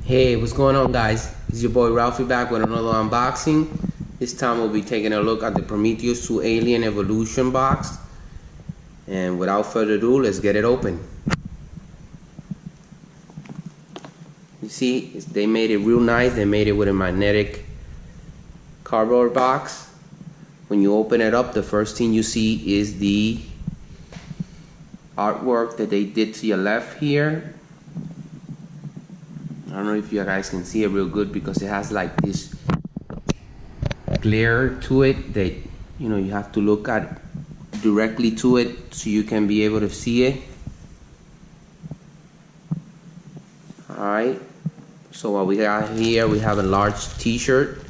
Hey, what's going on, guys? It's your boy Ralphie back with another unboxing. This time we'll be taking a look at the Prometheus 2 Alien Evolution box. And without further ado, let's get it open. You see, they made it real nice. They made it with a magnetic cardboard box. When you open it up, the first thing you see is the artwork that they did to your left here. I don't know if you guys can see it real good because it has like this glare to it that you have to look at directly to it so you can be able to see it. Alright, so what we got here, we have a large t-shirt.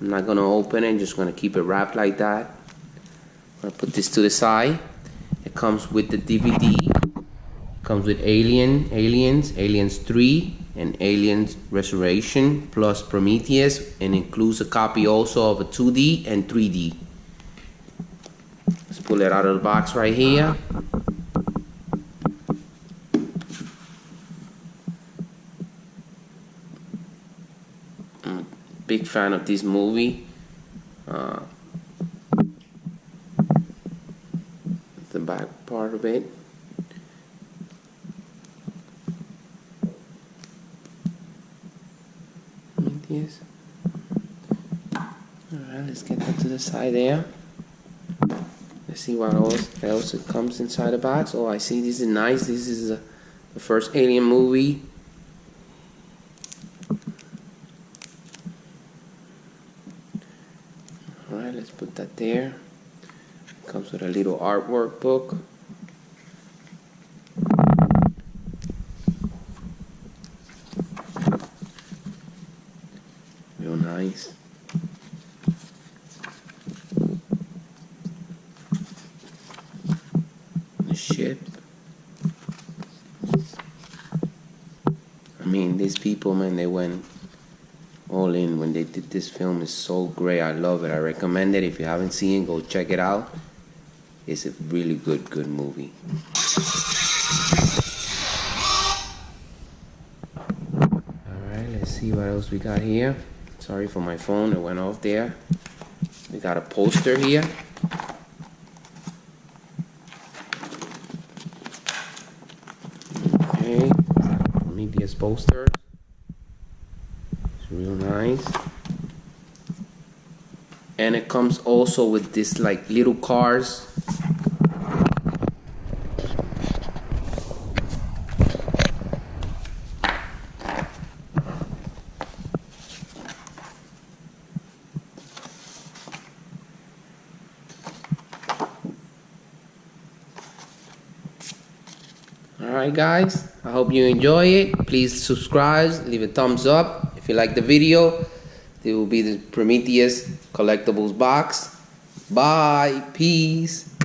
I'm not gonna open it, just gonna keep it wrapped like that. I'm gonna put this to the side. It comes with the DVD. It comes with Aliens 3 and Aliens Resurrection plus Prometheus, and includes a copy also of a 2D and 3D. Let's pull it out of the box right here. I'm a big fan of this movie. The back part of it. Yes. Alright, let's get that to the side there. Let's see what else it comes inside the box. Oh, I see, this is nice. This is the first Alien movie. Alright, let's put that there. It comes with a little artwork book. Real nice. The ship. I mean, these people, man, they went all in when they did this film. It's so great. I love it. I recommend it. If you haven't seen it, go check it out. It's a really good movie. Alright, let's see what else we got here. Sorry for my phone, it went off there. We got a poster here. Okay, Prometheus poster. It's real nice. And it comes also with this like little cars. Alright guys, I hope you enjoy it. Please subscribe, leave a thumbs up if you like the video. There will be the Prometheus collectibles box. Bye, peace.